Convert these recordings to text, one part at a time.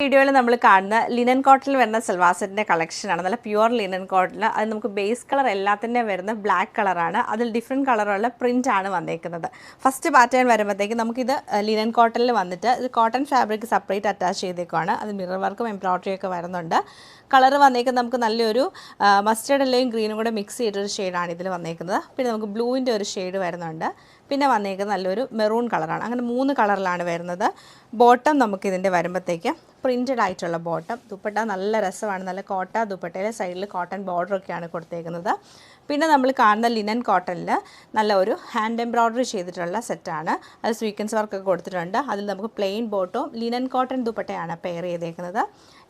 വീഡിയോയിൽ നമ്മൾ കാണുന്ന ലിനൻ കോട്ടണിൽ വരുന്ന സൽവാർ സെറ്റിൻ്റെ കളക്ഷനാണ്. നല്ല പ്യുവർ ലിനൻ കോട്ടൺ. അത് നമുക്ക് ബേസ് കളർ എല്ലാത്തിൻ്റെ വരുന്ന ബ്ലാക്ക് കളറാണ്. അതിൽ ഡിഫറെൻറ്റ് കളറുള്ള പ്രിൻ്റ് ആണ് വന്നേക്കുന്നത്. ഫസ്റ്റ് പാറ്റേൺ വരുമ്പോഴത്തേക്ക് നമുക്കിത് ലിനൻ കോട്ടണിൽ വന്നിട്ട് ഇത് കോട്ടൺ ഫാബ്രിക് സെപ്പറേറ്റ് അറ്റാച്ച് ചെയ്തേക്കുവാണ്. അത് മിറർ വർക്കും എംബ്രോയ്ഡറി ഒക്കെ വരുന്നുണ്ട്. കളർ വന്നേക്കുന്നത് നമുക്ക് നല്ലൊരു മസ്റ്റേർഡ് അല്ലെങ്കിൽ ഗ്രീനും കൂടെ മിക്സ് ചെയ്തൊരു ഷെയ്ഡാണ് ഇതിൽ വന്നേക്കുന്നത്. പിന്നെ നമുക്ക് ബ്ലൂവിൻ്റെ ഒരു ഷെയ്ഡ് വരുന്നുണ്ട്. പിന്നെ വന്നേക്കുന്നത് നല്ലൊരു മെറൂൺ കളറാണ്. അങ്ങനെ 3 കളറിലാണ് വരുന്നത്. ബോട്ടം നമുക്കിതിൻ്റെ വരുമ്പോഴത്തേക്ക് പ്രിൻറ്റഡ് ആയിട്ടുള്ള ബോട്ടം. ദുപ്പട്ട നല്ല രസമാണ്. നല്ല കോട്ട ദുപ്പട്ടയിലെ സൈഡിൽ കോട്ടൺ ബോർഡറൊക്കെയാണ് കൊടുത്തേക്കുന്നത്. പിന്നെ നമ്മൾ കാണുന്ന ലിനൻ കോട്ടണിൽ നല്ല ഒരു ഹാൻഡ് എംബ്രോയ്ഡറി ചെയ്തിട്ടുള്ള സെറ്റാണ്. അത് സ്വീക്വൻസ് വർക്കൊക്കെ കൊടുത്തിട്ടുണ്ട്. അതിൽ നമുക്ക് പ്ലെയിൻ ബോട്ടോ ലിനൻ കോട്ടൺ ദുപ്പട്ടയാണ് പെയർ ചെയ്തേക്കുന്നത്.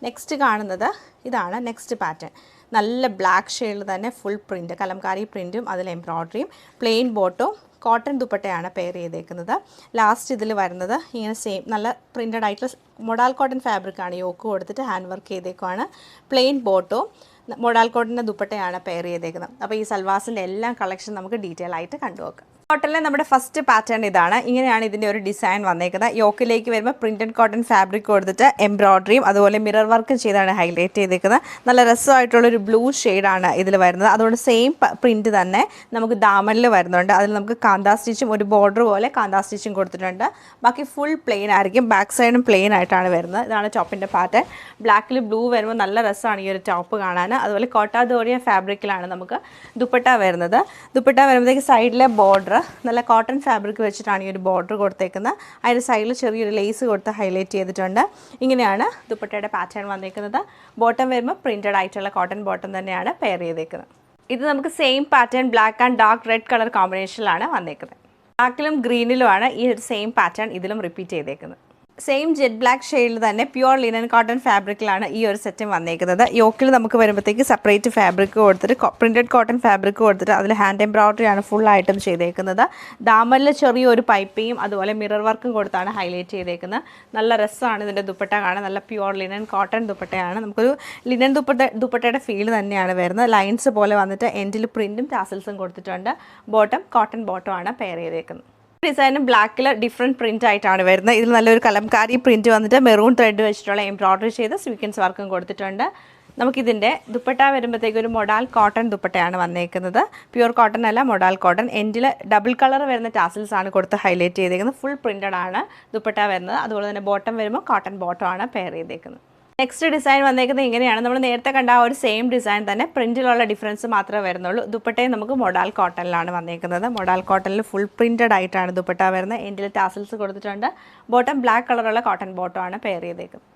നെക്സ്റ്റ് കാണുന്നത് ഇതാണ് നെക്സ്റ്റ് പാറ്റേൺ. നല്ല ബ്ലാക്ക് ഷെയ്ഡിൽ തന്നെ ഫുൾ പ്രിൻറ്റ്, കലംകാരി പ്രിൻറ്റും അതിൽ എംബ്രോയ്ഡറിയും, പ്ലെയിൻ ബോട്ടോ കോട്ടൺ ദുപ്പട്ടയാണ് പെയർ ചെയ്തേക്കുന്നത്. ലാസ്റ്റ് ഇതിൽ വരുന്നത് ഇങ്ങനെ സെയിം നല്ല പ്രിൻറ്റഡ് ആയിട്ടുള്ള മൊഡാൽ കോട്ടൺ ഫാബ്രിക്കാണ്. യോക്ക് കൊടുത്തിട്ട് ഹാൻഡ് വർക്ക് ചെയ്തേക്കുവാണ്. പ്ലെയിൻ ബോട്ടോ മൊഡാൽ കോട്ടൻ്റെ ദുപ്പട്ടയാണ് പെയർ ചെയ്തേക്കുന്നത്. അപ്പോൾ ഈ സൽവാസിൻ്റെ എല്ലാ കളക്ഷൻ നമുക്ക് ഡീറ്റെയിൽ ആയിട്ട് കണ്ടുനോക്കാം. കോട്ടണിലെ നമ്മുടെ ഫസ്റ്റ് പാറ്റേൺ ഇതാണ്. ഇങ്ങനെയാണ് ഇതിൻ്റെ ഒരു ഡിസൈൻ വന്നേക്കുന്നത്. യോക്കിലേക്ക് വരുമ്പോൾ പ്രിൻറ്റഡ് കോട്ടൺ ഫാബ്രിക് കൊടുത്തിട്ട് എംബ്രോയ്ഡറിയും അതുപോലെ മിറർ വർക്കും ചെയ്താണ് ഹൈലൈറ്റ് ചെയ്തേക്കുന്നത്. നല്ല രസമായിട്ടുള്ളൊരു ബ്ലൂ ഷെയ്ഡാണ് ഇതിൽ വരുന്നത്. അതുകൊണ്ട് സെയിം പ്രിൻറ്റ് തന്നെ നമുക്ക് ദാമനിൽ വരുന്നുണ്ട്. അതിൽ നമുക്ക് കാന്താ സ്റ്റിച്ചും ഒരു ബോർഡർ പോലെ കാന്താ സ്റ്റിച്ചും കൊടുത്തിട്ടുണ്ട്. ബാക്കി ഫുൾ പ്ലെയിൻ ആയിരിക്കും. ബാക്ക് സൈഡും പ്ലെയിൻ ആയിട്ടാണ് വരുന്നത്. ഇതാണ് ടോപ്പിൻ്റെ പാറ്റേൺ. ബ്ലാക്കിൽ ബ്ലൂ വരുമ്പോൾ നല്ല രസമാണ് ഈ ഒരു ടോപ്പ് കാണാൻ. അതുപോലെ കോട്ടാദോറിയ ഫാബ്രിക്കിലാണ് നമുക്ക് ദുപ്പട്ട വരുന്നത്. ദുപ്പട്ട വരുമ്പോഴത്തേക്ക് സൈഡിലെ ബോർഡർ നല്ല കോട്ടൺ ഫാബ്രിക് വെച്ചിട്ടാണ് ഈ ഒരു ബോർഡർ കൊടുത്തേക്കുന്നത്. അതിൻ്റെ സൈഡിൽ ചെറിയൊരു ലേസ് കൊടുത്ത് ഹൈലൈറ്റ് ചെയ്തിട്ടുണ്ട്. ഇങ്ങനെയാണ് ദുപ്പട്ടയുടെ പാറ്റേൺ വന്നേക്കുന്നത്. ബോട്ടം വരുമ്പോൾ പ്രിൻറ്റഡ് ആയിട്ടുള്ള കോട്ടൺ ബോട്ടം തന്നെയാണ് പെയർ ചെയ്തേക്കുന്നത്. ഇത് നമുക്ക് same pattern black and dark red colour കോമ്പിനേഷനിലാണ് വന്നേക്കുന്നത്. ബ്ലാക്കിലും ഗ്രീനിലുമാണ് ഈ ഒരു സെയിം പാറ്റേൺ ഇതിലും റിപ്പീറ്റ് ചെയ്തേക്കുന്നത്. സെയിം ജെറ്റ് ബ്ലാക്ക് ഷെയ്ഡിൽ തന്നെ പ്യുവർ ലിനൻ കോട്ടൺ ഫാബ്രിക്കിലാണ് ഈ ഒരു സെറ്റും വന്നേക്കുന്നത്. യോക്കിൽ നമുക്ക് വരുമ്പോഴത്തേക്ക് സെപ്പറേറ്റ് ഫാബ്രിക് കൊടുത്തിട്ട് പ്രിൻറ്റഡ് കോട്ടൺ ഫാബ്രിക് കൊടുത്തിട്ട് അതിൽ ഹാൻഡ് എംബ്രോയ്ഡറിയാണ് ഫുൾ ആയിട്ടും ചെയ്തേക്കുന്നത്. ദാമനിൽ ചെറിയൊരു പൈപ്പിങ്ങും അതുപോലെ മിറർ വർക്കും കൊടുത്താണ് ഹൈലൈറ്റ് ചെയ്തേക്കുന്നത്. നല്ല രസമാണ് ഇതിൻ്റെ ദുപ്പട്ട കാണാൻ. നല്ല പ്യുവർ ലിനൻ കോട്ടൺ ദുപ്പട്ടയാണ്. നമുക്കൊരു ലിനൻ ദുപ്പട്ടയുടെ ഫീൽ തന്നെയാണ് വരുന്നത്. ലൈൻസ് പോലെ വന്നിട്ട് എൻഡിൽ പ്രിൻറ്റും ടാസൽസും കൊടുത്തിട്ടുണ്ട്. ബോട്ടം കോട്ടൺ ബോട്ടം ആണ് പെയർ ചെയ്തേക്കുന്നത്. ഡിസൈനും ബ്ലാക്കിൽ ഡിഫറെൻറ്റ് പ്രിൻ്റ് ആയിട്ടാണ് വരുന്നത്. ഇതിൽ നല്ലൊരു കലംകാരി പ്രിൻറ്റ് വന്നിട്ട് മെറൂൺ ത്രെഡ് വെച്ചിട്ടുള്ള എംബ്രോയ്ഡറി ചെയ്ത് സ്വീക്വൻസ് വർക്കും കൊടുത്തിട്ടുണ്ട്. നമുക്കിതിൻ്റെ ദുപ്പട്ട വരുമ്പോഴത്തേക്ക് ഒരു മൊഡാൽ കോട്ടൺ ദുപ്പട്ടയാണ് വന്നേക്കുന്നത്. പ്യുവർ കോട്ടൺ അല്ല, മൊഡാൽ കോട്ടൺ. എൻഡിൽ ഡബിൾ കളർ വരുന്ന ടാസൽസ് ആണ് കൊടുത്ത് ഹൈലൈറ്റ് ചെയ്തേക്കുന്നത്. ഫുൾ പ്രിൻറ്റഡ് ആണ് ദുപ്പട്ട വരുന്നത്. അതുപോലെ തന്നെ ബോട്ടം വരുമ്പോൾ കോട്ടൺ ബോട്ടം ആണ് പെയർ ചെയ്തേക്കുന്നത്. നെക്സ്റ്റ് ഡിസൈൻ വന്നേക്കുന്നത് ഇങ്ങനെയാണ്. നമ്മൾ നേരത്തെ കണ്ട ആ ഒരു സെയിം ഡിസൈൻ തന്നെ പ്രിൻറ്റിലുള്ള ഡിഫറൻസ് മാത്രമേ വരുന്നുള്ളൂ. ദുപ്പട്ടയും നമുക്ക് മൊഡാൽ കോട്ടണിലാണ് വന്നേക്കുന്നത്. മൊഡാൽ കോട്ടണിൽ ഫുൾ പ്രിൻറ്റഡ് ആയിട്ടാണ് ദുപ്പട്ട വരുന്നത്. എൻഡിൽ ടാസൽസ് കൊടുത്തിട്ടുണ്ട്. ബോട്ടം ബ്ലാക്ക് കളറുള്ള കോട്ടൺ ബോട്ടം ആണ് പെയർ ചെയ്തേക്കുന്നത്.